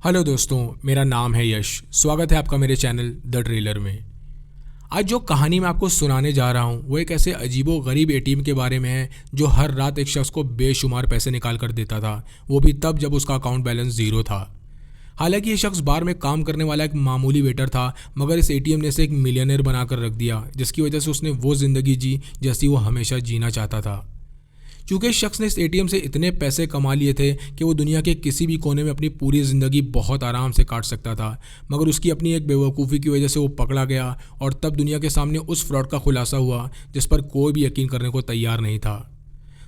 Hello दोस्तों, मेरा नाम है यश। स्वागत है आपका मेरे चैनल द ट्रेलर में। आज जो कहानी मैं आपको सुनाने जा रहा हूँ वो एक ऐसे अजीबो गरीब एटीएम के बारे में है जो हर रात एक शख्स को बेशुमार पैसे निकाल कर देता था, वो भी तब जब उसका अकाउंट बैलेंस ज़ीरो था। हालांकि ये शख्स बार में काम करने वाला एक मामूली वेटर था, मगर इस एटीएम ने इसे एक मिलियनेयर बनाकर रख दिया, जिसकी वजह से उसने वो ज़िंदगी जी जैसी वो हमेशा जीना चाहता था। चूंकि इस शख्स ने इस एटीएम से इतने पैसे कमा लिए थे कि वो दुनिया के किसी भी कोने में अपनी पूरी ज़िंदगी बहुत आराम से काट सकता था, मगर उसकी अपनी एक बेवकूफ़ी की वजह से वो पकड़ा गया और तब दुनिया के सामने उस फ्रॉड का खुलासा हुआ जिस पर कोई भी यकीन करने को तैयार नहीं था।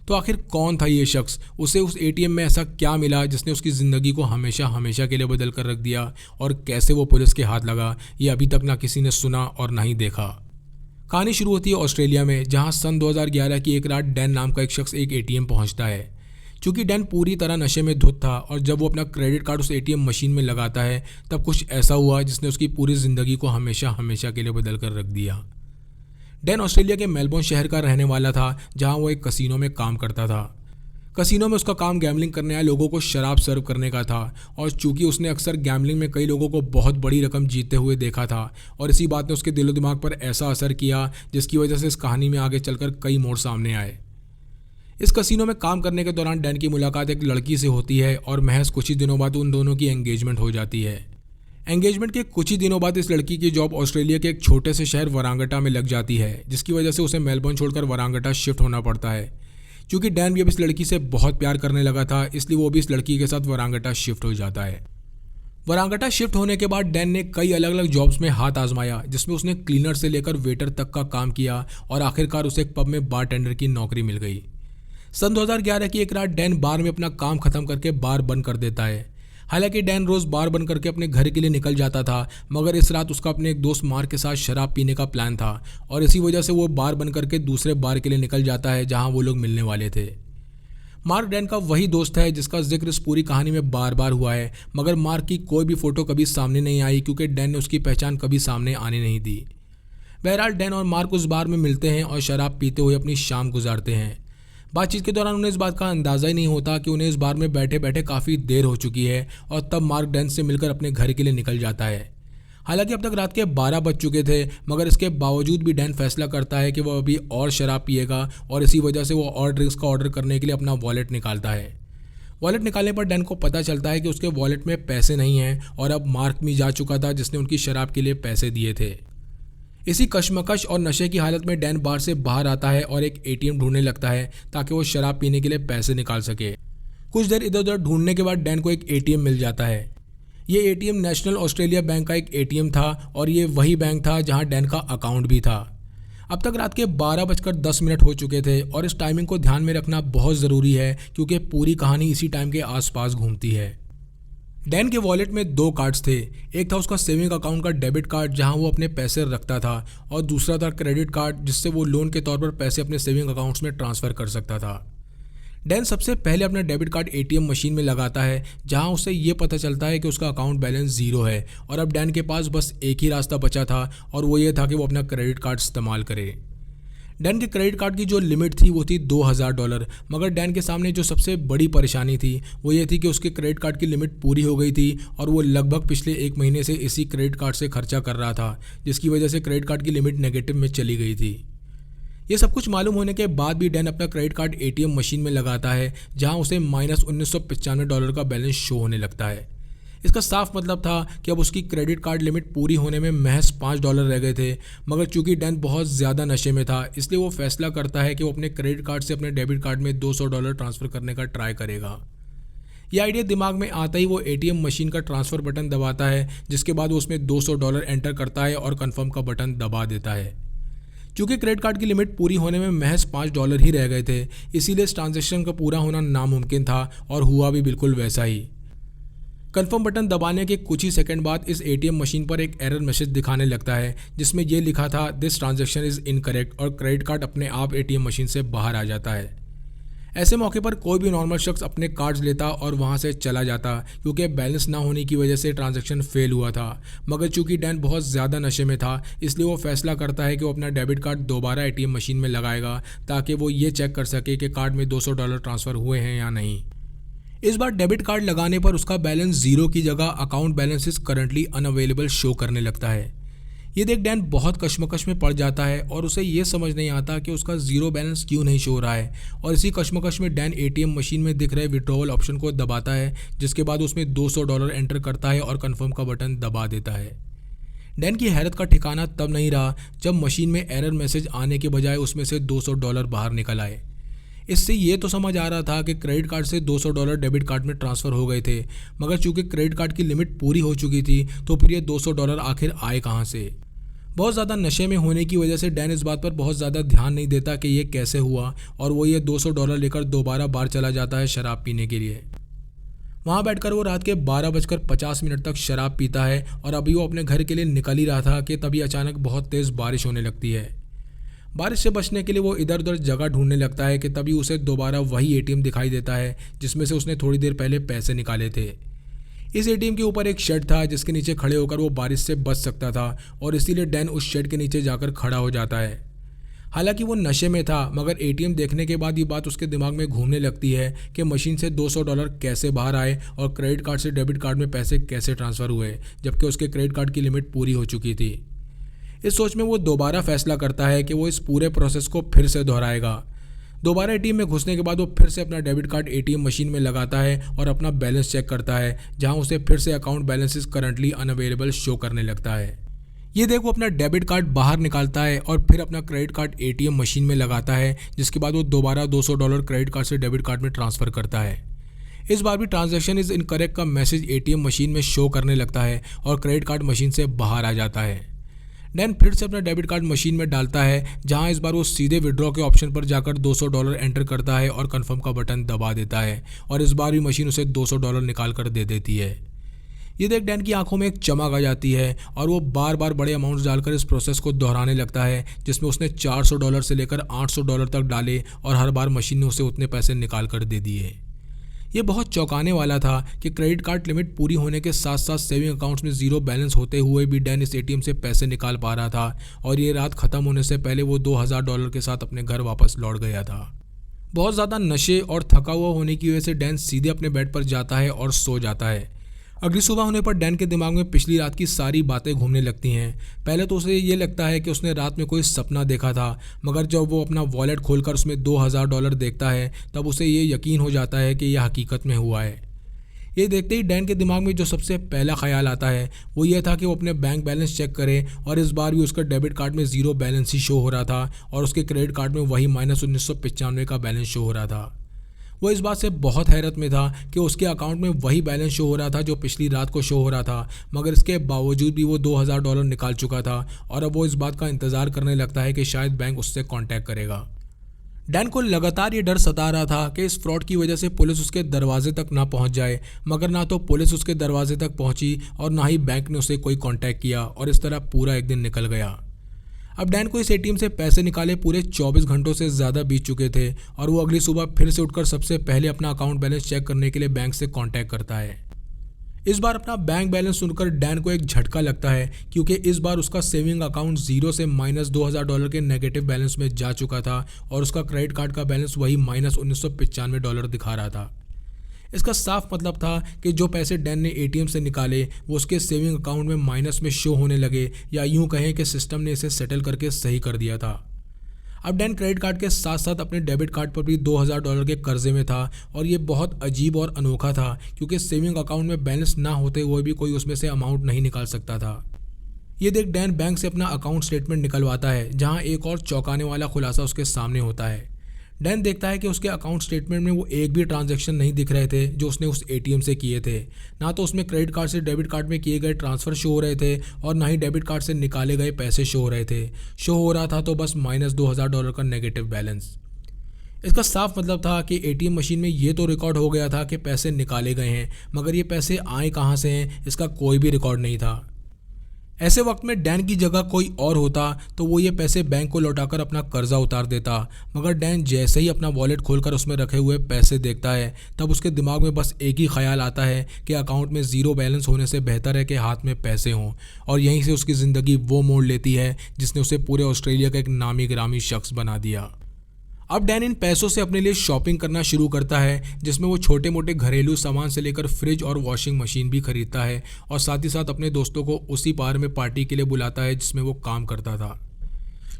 तो आखिर कौन था ये शख्स? उसे उस एटीएम में ऐसा क्या मिला जिसने उसकी ज़िंदगी को हमेशा हमेशा के लिए बदल कर रख दिया, और कैसे वो पुलिस के हाथ लगा, ये अभी तक ना किसी ने सुना और ना ही देखा। कहानी शुरू होती है ऑस्ट्रेलिया में, जहां सन 2011 की एक रात डैन नाम का एक शख्स एक एटीएम पहुंचता है। चूंकि डैन पूरी तरह नशे में धुत था और जब वो अपना क्रेडिट कार्ड उस एटीएम मशीन में लगाता है तब कुछ ऐसा हुआ जिसने उसकी पूरी ज़िंदगी को हमेशा हमेशा के लिए बदल कर रख दिया। डैन ऑस्ट्रेलिया के मेलबोर्न शहर का रहने वाला था, जहाँ वो एक कसिनो में काम करता था। कसिनो में उसका काम गैम्बलिंग करने आए लोगों को शराब सर्व करने का था, और चूंकि उसने अक्सर गैम्बलिंग में कई लोगों को बहुत बड़ी रकम जीतते हुए देखा था, और इसी बात ने उसके दिलो दिमाग पर ऐसा असर किया जिसकी वजह से इस कहानी में आगे चलकर कई मोड़ सामने आए। इस कसिनो में काम करने के दौरान डैन की मुलाकात एक लड़की से होती है और महज कुछ ही दिनों बाद उन दोनों की एंगेजमेंट हो जाती है। एंगेजमेंट के कुछ ही दिनों बाद इस लड़की की जॉब ऑस्ट्रेलिया के एक छोटे से शहर वरांगटा में लग जाती है, जिसकी वजह से उसे मेलबोर्न छोड़कर वरांगटा शिफ्ट होना पड़ता है। क्योंकि डैन भी अब इस लड़की से बहुत प्यार करने लगा था, इसलिए वो भी इस लड़की के साथ वरांगटा शिफ्ट हो जाता है। वरांगटा शिफ्ट होने के बाद डैन ने कई अलग अलग जॉब्स में हाथ आजमाया, जिसमें उसने क्लीनर से लेकर वेटर तक का काम किया और आखिरकार उसे एक पब में बारटेंडर की नौकरी मिल गई। सन 2011 की एक रात डैन बार में अपना काम खत्म करके बार बंद कर देता है। हालांकि डैन रोज़ बार बंद करके अपने घर के लिए निकल जाता था, मगर इस रात उसका अपने एक दोस्त मार्क के साथ शराब पीने का प्लान था, और इसी वजह से वो बार बंद करके दूसरे बार के लिए निकल जाता है जहां वो लोग मिलने वाले थे। मार्क डैन का वही दोस्त है जिसका जिक्र इस पूरी कहानी में बार बार हुआ है, मगर मार्क की कोई भी फोटो कभी सामने नहीं आई क्योंकि डैन ने उसकी पहचान कभी सामने आने नहीं दी। बहरहाल डैन और मार्क उस बार में मिलते हैं और शराब पीते हुए अपनी शाम गुजारते हैं। बातचीत के दौरान उन्हें इस बात का अंदाज़ा ही नहीं होता कि उन्हें इस बार में बैठे बैठे काफ़ी देर हो चुकी है, और तब मार्क डैन से मिलकर अपने घर के लिए निकल जाता है। हालांकि अब तक रात के 12 बज चुके थे, मगर इसके बावजूद भी डैन फैसला करता है कि वह अभी और शराब पिएगा, और इसी वजह से वो और ड्रिंक्स का ऑर्डर करने के लिए अपना वॉलेट निकालता है। वॉलेट निकालने पर डैन को पता चलता है कि उसके वॉलेट में पैसे नहीं हैं, और अब मार्क भी जा चुका था जिसने उनकी शराब के लिए पैसे दिए थे। इसी कशमकश और नशे की हालत में डैन बार से बाहर आता है और एक एटीएम ढूंढने लगता है ताकि वो शराब पीने के लिए पैसे निकाल सके। कुछ देर इधर उधर ढूंढने के बाद डैन को एक एटीएम मिल जाता है। ये एटीएम नेशनल ऑस्ट्रेलिया बैंक का एक एटीएम था, और ये वही बैंक था जहां डैन का अकाउंट भी था। अब तक रात के 12:10 हो चुके थे, और इस टाइमिंग को ध्यान में रखना बहुत ज़रूरी है क्योंकि पूरी कहानी इसी टाइम के आसपास घूमती है। डैन के वॉलेट में 2 कार्ड्स थे। एक था उसका सेविंग अकाउंट का डेबिट कार्ड जहां वो अपने पैसे रखता था, और दूसरा था क्रेडिट कार्ड जिससे वो लोन के तौर पर पैसे अपने सेविंग अकाउंट्स में ट्रांसफ़र कर सकता था। डैन सबसे पहले अपना डेबिट कार्ड एटीएम मशीन में लगाता है, जहां उसे ये पता चलता है कि उसका अकाउंट बैलेंस ज़ीरो है, और अब डैन के पास बस एक ही रास्ता बचा था, और वो ये था कि वो अपना क्रेडिट कार्ड इस्तेमाल करे। डैन के क्रेडिट कार्ड की जो लिमिट थी वो थी $2000, मगर डैन के सामने जो सबसे बड़ी परेशानी थी वो ये थी कि उसके क्रेडिट कार्ड की लिमिट पूरी हो गई थी, और वो लगभग पिछले 1 महीने से इसी क्रेडिट कार्ड से खर्चा कर रहा था, जिसकी वजह से क्रेडिट कार्ड की लिमिट नेगेटिव में चली गई थी। ये सब कुछ मालूम होने के बाद भी डैन अपना क्रेडिट कार्ड एटीएम मशीन में लगाता है, जहां उसे -$1995 का बैलेंस शो होने लगता है। इसका साफ मतलब था कि अब उसकी क्रेडिट कार्ड लिमिट पूरी होने में महज $5 रह गए थे, मगर चूंकि डैन बहुत ज़्यादा नशे में था, इसलिए वो फैसला करता है कि वो अपने क्रेडिट कार्ड से अपने डेबिट कार्ड में $200 ट्रांसफ़र करने का ट्राई करेगा। ये आइडिया दिमाग में आता ही वो एटीएम मशीन का ट्रांसफ़र बटन दबाता है, जिसके बाद वो उसमें $200 एंटर करता है और कन्फर्म का बटन दबा देता है। चूँकि क्रेडिट कार्ड की लिमिट पूरी होने में महज $5 ही रह गए थे, इसीलिए इस ट्रांजेक्शन का पूरा होना नामुमकिन था, और हुआ भी बिल्कुल वैसा ही। कन्फर्म बटन दबाने के कुछ ही सेकंड बाद इस एटीएम मशीन पर एक एरर मैसेज दिखाने लगता है, जिसमें यह लिखा था दिस ट्रांजैक्शन इज़ इनकरेक्ट, और क्रेडिट कार्ड अपने आप एटीएम मशीन से बाहर आ जाता है। ऐसे मौके पर कोई भी नॉर्मल शख्स अपने कार्ड्स लेता और वहां से चला जाता, क्योंकि बैलेंस ना होने की वजह से ट्रांजैक्शन फेल हुआ था। मगर चूंकि डैन बहुत ज़्यादा नशे में था, इसलिए वो फैसला करता है कि वो अपना डेबिट कार्ड दोबारा एटीएम मशीन में लगाएगा ताकि वो ये चेक कर सके कि कार्ड में $200 ट्रांसफ़र हुए हैं या नहीं। इस बार डेबिट कार्ड लगाने पर उसका बैलेंस जीरो की जगह account balance is currently unavailable show करने लगता है। ये देख डैन बहुत कश्मकश में पड़ जाता है और उसे ये समझ नहीं आता कि उसका जीरो बैलेंस क्यों नहीं शो हो रहा है। और इसी कश्मकश में डैन एटीएम मशीन में दिख रहे विड्रॉवल ऑप्शन को दबाता है, जिसके बाद उसमें $200 एंटर करता है और कन्फर्म का बटन दबा देता है। डैन की हैरत का ठिकाना तब नहीं रहा जब मशीन में एरर मैसेज आने के बजाय उसमें से $200 बाहर निकल आए। इससे ये तो समझ आ रहा था कि क्रेडिट कार्ड से $200 डेबिट कार्ड में ट्रांसफ़र हो गए थे, मगर चूंकि क्रेडिट कार्ड की लिमिट पूरी हो चुकी थी तो फिर ये $200 आखिर आए कहाँ से। बहुत ज़्यादा नशे में होने की वजह से डैन इस बात पर बहुत ज़्यादा ध्यान नहीं देता कि ये कैसे हुआ, और वो ये $200 लेकर दोबारा बार चला जाता है शराब पीने के लिए। वहाँ बैठकर वो रात के 12:50 तक शराब पीता है और अभी वो अपने घर के लिए निकल ही रहा था कि तभी अचानक बहुत तेज़ बारिश होने लगती है। बारिश से बचने के लिए वो इधर उधर जगह ढूंढने लगता है कि तभी उसे दोबारा वही एटीएम दिखाई देता है जिसमें से उसने थोड़ी देर पहले पैसे निकाले थे। इस एटीएम के ऊपर एक शेड था जिसके नीचे खड़े होकर वो बारिश से बच सकता था, और इसीलिए डैन उस शेड के नीचे जाकर खड़ा हो जाता है। हालांकि वो नशे में था, मगर एटीएम देखने के बाद ये बात उसके दिमाग में घूमने लगती है कि मशीन से $200 कैसे बाहर आए और क्रेडिट कार्ड से डेबिट कार्ड में पैसे कैसे ट्रांसफ़र हुए, जबकि उसके क्रेडिट कार्ड की लिमिट पूरी हो चुकी थी। इस सोच में वो दोबारा फैसला करता है कि वो इस पूरे प्रोसेस को फिर से दोहराएगा। दोबारा एटीएम में घुसने के बाद वो फिर से अपना डेबिट कार्ड एटीएम मशीन में लगाता है और अपना बैलेंस चेक करता है, जहां उसे फिर से account balances currently unavailable show करने लगता है। ये देख वो अपना डेबिट कार्ड बाहर निकालता है और फिर अपना क्रेडिट कार्ड एटीएम मशीन में लगाता है, जिसके बाद वो दोबारा $200 क्रेडिट कार्ड से डेबिट कार्ड में ट्रांसफ़र करता है। इस बार भी ट्रांजैक्शन इज इनकरेक्ट का मैसेज एटीएम मशीन में शो करने लगता है और क्रेडिट कार्ड मशीन से बाहर आ जाता है। डैन फिर से अपना डेबिट कार्ड मशीन में डालता है, जहां इस बार वो सीधे विड्रॉ के ऑप्शन पर जाकर $200 एंटर करता है और कन्फर्म का बटन दबा देता है, और इस बार भी मशीन उसे $200 निकाल कर दे देती है। ये देख डैन की आंखों में एक चमक आ जाती है और वो बार बार बड़े अमाउंट्स डालकर इस प्रोसेस को दोहराने लगता है, जिसमें उसने $400 से लेकर $800 तक डाले और हर बार मशीन ने उसे उतने पैसे निकाल कर दे दिए। ये बहुत चौंकाने वाला था कि क्रेडिट कार्ड लिमिट पूरी होने के साथ साथ सेविंग अकाउंट्स में जीरो बैलेंस होते हुए भी डैन इस एटीएम से पैसे निकाल पा रहा था, और ये रात खत्म होने से पहले वो $2000 के साथ अपने घर वापस लौट गया था। बहुत ज़्यादा नशे और थका हुआ होने की वजह से डैन सीधे अपने बेड पर जाता है और सो जाता है। अगली सुबह होने पर डैन के दिमाग में पिछली रात की सारी बातें घूमने लगती हैं। पहले तो उसे ये लगता है कि उसने रात में कोई सपना देखा था, मगर जब वो अपना वॉलेट खोलकर उसमें $2000 देखता है तब उसे ये यकीन हो जाता है कि यह हकीकत में हुआ है। ये देखते ही डैन के दिमाग में जो सबसे पहला ख्याल आता है वो ये था कि वो अपने बैंक बैलेंस चेक करे, और इस बार भी उसका डेबिट कार्ड में ज़ीरो बैलेंस ही शो हो रहा था और उसके क्रेडिट कार्ड में वही -1995 का बैलेंस शो हो रहा था। वो इस बात से बहुत हैरत में था कि उसके अकाउंट में वही बैलेंस शो हो रहा था जो पिछली रात को शो हो रहा था, मगर इसके बावजूद भी वो $2000 निकाल चुका था, और अब वो इस बात का इंतज़ार करने लगता है कि शायद बैंक उससे कांटेक्ट करेगा। डैन को लगातार ये डर सता रहा था कि इस फ्रॉड की वजह से पुलिस उसके दरवाजे तक ना पहुंच जाए, मगर ना तो पुलिस उसके दरवाजे तक पहुंची और ना ही बैंक ने उसे कोई कांटेक्ट किया, और इस तरह पूरा एक दिन निकल गया। अब डैन को इस एटीएम से पैसे निकाले पूरे 24 घंटों से ज़्यादा बीत चुके थे, और वो अगली सुबह फिर से उठकर सबसे पहले अपना अकाउंट बैलेंस चेक करने के लिए बैंक से कांटेक्ट करता है। इस बार अपना बैंक बैलेंस सुनकर डैन को एक झटका लगता है, क्योंकि इस बार उसका सेविंग अकाउंट जीरो से -$2000 के नेगेटिव बैलेंस में जा चुका था, और उसका क्रेडिट कार्ड का बैलेंस वही -$1995 दिखा रहा था। इसका साफ मतलब था कि जो पैसे डैन ने एटीएम से निकाले वो उसके सेविंग अकाउंट में माइनस में शो होने लगे, या यूं कहें कि सिस्टम ने इसे सेटल करके सही कर दिया था। अब डैन क्रेडिट कार्ड के साथ साथ अपने डेबिट कार्ड पर भी $2000 के कर्जे में था, और ये बहुत अजीब और अनोखा था क्योंकि सेविंग अकाउंट में बैलेंस ना होते हुए भी कोई उसमें से अमाउंट नहीं निकाल सकता था। ये देख डैन बैंक से अपना अकाउंट स्टेटमेंट निकलवाता है, जहाँ एक और चौंकाने वाला खुलासा उसके सामने होता है। डैन देखता है कि उसके अकाउंट स्टेटमेंट में वो एक भी ट्रांजैक्शन नहीं दिख रहे थे जो उसने उस एटीएम से किए थे। ना तो उसमें क्रेडिट कार्ड से डेबिट कार्ड में किए गए ट्रांसफ़र शो हो रहे थे, और ना ही डेबिट कार्ड से निकाले गए पैसे शो हो रहे थे। शो हो रहा था तो बस -$2000 का नेगेटिव बैलेंस। इसका साफ मतलब था कि एटीएम मशीन में ये तो रिकॉर्ड हो गया था कि पैसे निकाले गए हैं, मगर ये पैसे आए कहाँ से हैं इसका कोई भी रिकॉर्ड नहीं था। ऐसे वक्त में डैन की जगह कोई और होता तो वो ये पैसे बैंक को लौटाकर अपना कर्जा उतार देता, मगर डैन जैसे ही अपना वॉलेट खोलकर उसमें रखे हुए पैसे देखता है तब उसके दिमाग में बस एक ही ख्याल आता है कि अकाउंट में ज़ीरो बैलेंस होने से बेहतर है कि हाथ में पैसे हों, और यहीं से उसकी ज़िंदगी वो मोड़ लेती है जिसने उसे पूरे ऑस्ट्रेलिया का एक नामी गिरामी शख्स बना दिया। अब डैन इन पैसों से अपने लिए शॉपिंग करना शुरू करता है, जिसमें वो छोटे मोटे घरेलू सामान से लेकर फ्रिज और वॉशिंग मशीन भी खरीदता है और साथ ही साथ अपने दोस्तों को उसी बार में पार्टी के लिए बुलाता है जिसमें वो काम करता था।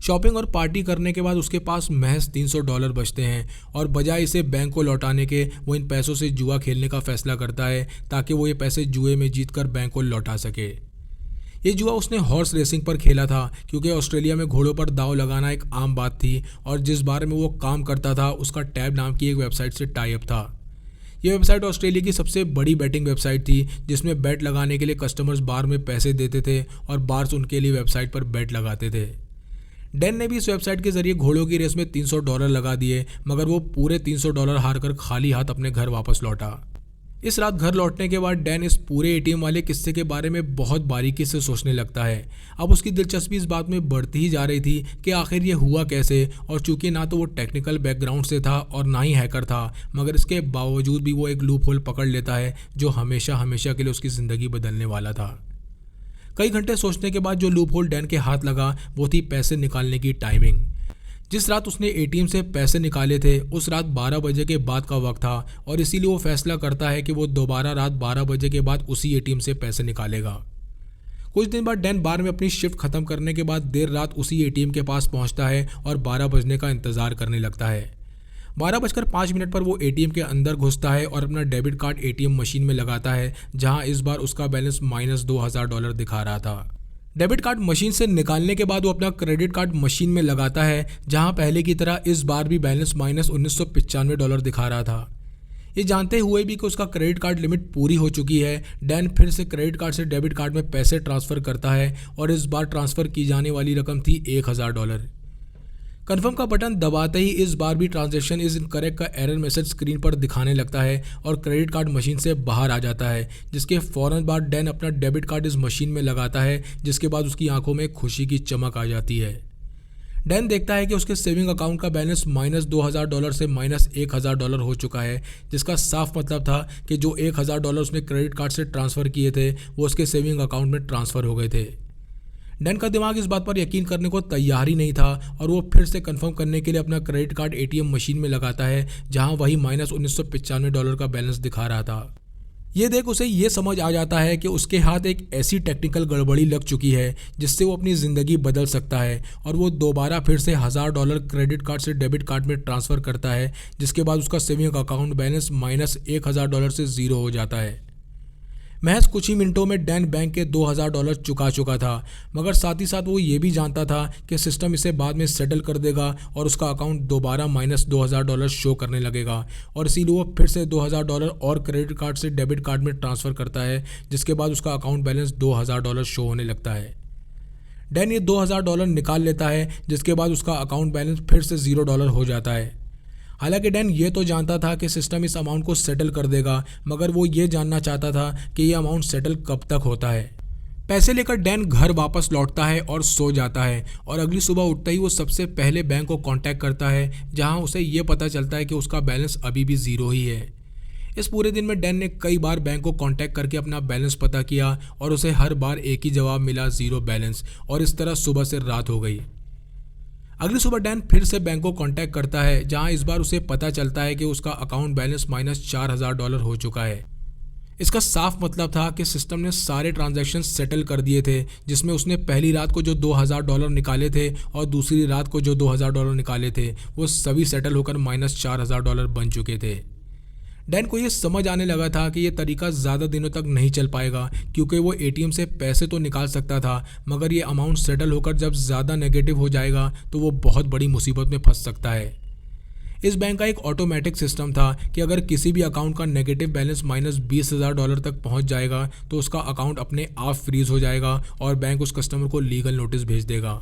शॉपिंग और पार्टी करने के बाद उसके पास महज $300 बचते हैं और बजाय इसे बैंक को लौटाने के वो इन पैसों से जुआ खेलने का फैसला करता है ताकि वो ये पैसे जुए में जीतकर बैंक को लौटा सके। ये जुआ उसने हॉर्स रेसिंग पर खेला था, क्योंकि ऑस्ट्रेलिया में घोड़ों पर दांव लगाना एक आम बात थी और जिस बार में वो काम करता था उसका टैब नाम की एक वेबसाइट से टाई अप था। ये वेबसाइट ऑस्ट्रेलिया की सबसे बड़ी बैटिंग वेबसाइट थी, जिसमें बैट लगाने के लिए कस्टमर्स बार में पैसे देते थे और बार्स उनके लिए वेबसाइट पर बैट लगाते थे। डैन ने भी इस वेबसाइट के जरिए घोड़ों की रेस में $300 लगा दिए, मगर वो पूरे $300 हारकर खाली हाथ अपने घर वापस लौटा। इस रात घर लौटने के बाद डैन इस पूरे एटीएम वाले किस्से के बारे में बहुत बारीकी से सोचने लगता है। अब उसकी दिलचस्पी इस बात में बढ़ती ही जा रही थी कि आखिर ये हुआ कैसे, और चूंकि ना तो वो टेक्निकल बैकग्राउंड से था और ना ही हैकर था, मगर इसके बावजूद भी वो एक लूप होल पकड़ लेता है जो हमेशा हमेशा के लिए उसकी ज़िंदगी बदलने वाला था। कई घंटे सोचने के बाद जो लूप होल डैन के हाथ लगा वो थी पैसे निकालने की टाइमिंग। जिस रात उसने एटीएम से पैसे निकाले थे उस रात 12 बजे के बाद का वक्त था और इसीलिए वो फैसला करता है कि वो दोबारा रात 12 बजे के बाद उसी एटीएम से पैसे निकालेगा। कुछ दिन बाद डैन बार में अपनी शिफ्ट खत्म करने के बाद देर रात उसी एटीएम के पास पहुंचता है और 12 बजने का इंतजार करने लगता है। 12:05 पर वो एटीएम के अंदर घुसता है और अपना डेबिट कार्ड एटीएम मशीन में लगाता है, जहां इस बार उसका बैलेंस -$2000 दिखा रहा था। डेबिट कार्ड मशीन से निकालने के बाद वो अपना क्रेडिट कार्ड मशीन में लगाता है, जहां पहले की तरह इस बार भी बैलेंस -$1995 दिखा रहा था। ये जानते हुए भी कि उसका क्रेडिट कार्ड लिमिट पूरी हो चुकी है, डैन फिर से क्रेडिट कार्ड से डेबिट कार्ड में पैसे ट्रांसफ़र करता है और इस बार ट्रांसफ़र की जाने वाली रकम थी $1000। कन्फर्म का बटन दबाते ही इस बार भी ट्रांजैक्शन इज इनकरेक्ट का एरर मैसेज स्क्रीन पर दिखाने लगता है और क्रेडिट कार्ड मशीन से बाहर आ जाता है, जिसके फ़ौरन बाद डैन अपना डेबिट कार्ड इस मशीन में लगाता है, जिसके बाद उसकी आंखों में खुशी की चमक आ जाती है। डैन देखता है कि उसके सेविंग अकाउंट का बैलेंस -$2000 से -$1000 हो चुका है, जिसका साफ मतलब था कि जो $1000 उसने क्रेडिट कार्ड से ट्रांसफ़र किए थे वो उसके सेविंग अकाउंट में ट्रांसफ़र हो गए थे। डैन का दिमाग इस बात पर यकीन करने को तैयार ही नहीं था और वो फिर से कंफर्म करने के लिए अपना क्रेडिट कार्ड एटीएम मशीन में लगाता है, जहां वही -$1995 का बैलेंस दिखा रहा था। ये देख उसे ये समझ आ जाता है कि उसके हाथ एक ऐसी टेक्निकल गड़बड़ी लग चुकी है जिससे वो अपनी ज़िंदगी बदल सकता है, और वो दोबारा फिर से $1000 क्रेडिट कार्ड से डेबिट कार्ड में ट्रांसफ़र करता है, जिसके बाद उसका सेविंग अकाउंट बैलेंस -$1000 से ज़ीरो हो जाता है। महज कुछ ही मिनटों में डैन बैंक के $2000 चुका चुका था, मगर साथ ही साथ वो ये भी जानता था कि सिस्टम इसे बाद में सेटल कर देगा और उसका अकाउंट दोबारा -$2000 शो करने लगेगा, और इसीलिए वो फिर से $2000 और क्रेडिट कार्ड से डेबिट कार्ड में ट्रांसफ़र करता है, जिसके बाद उसका अकाउंट बैलेंस $2000 शो होने लगता है। डैन ये $2000 निकाल लेता है, जिसके बाद उसका अकाउंट बैलेंस फिर से $0 हो जाता है। हालांकि डैन ये तो जानता था कि सिस्टम इस अमाउंट को सेटल कर देगा, मगर वो ये जानना चाहता था कि ये अमाउंट सेटल कब तक होता है। पैसे लेकर डैन घर वापस लौटता है और सो जाता है, और अगली सुबह उठते ही वो सबसे पहले बैंक को कांटेक्ट करता है, जहां उसे ये पता चलता है कि उसका बैलेंस अभी भी ज़ीरो ही है। इस पूरे दिन में डैन ने कई बार बैंक को कांटेक्ट करके अपना बैलेंस पता किया और उसे हर बार एक ही जवाब मिला, ज़ीरो बैलेंस, और इस तरह सुबह से रात हो गई। अगली सुबह डैन फिर से बैंक को कांटेक्ट करता है, जहां इस बार उसे पता चलता है कि उसका अकाउंट बैलेंस -$4000 हो चुका है। इसका साफ मतलब था कि सिस्टम ने सारे ट्रांजैक्शन सेटल कर दिए थे, जिसमें उसने पहली रात को जो $2000 निकाले थे और दूसरी रात को जो $2000 निकाले थे वो सभी सेटल होकर -$4000 बन चुके थे। डैन को ये समझ आने लगा था कि ये तरीका ज़्यादा दिनों तक नहीं चल पाएगा, क्योंकि वो एटीएम से पैसे तो निकाल सकता था, मगर ये अमाउंट सेटल होकर जब ज़्यादा नेगेटिव हो जाएगा तो वो बहुत बड़ी मुसीबत में फंस सकता है। इस बैंक का एक ऑटोमेटिक सिस्टम था कि अगर किसी भी अकाउंट का नेगेटिव बैलेंस -$20,000 तक पहुंच जाएगा तो उसका अकाउंट अपने आप फ्रीज हो जाएगा और बैंक उस कस्टमर को लीगल नोटिस भेज देगा।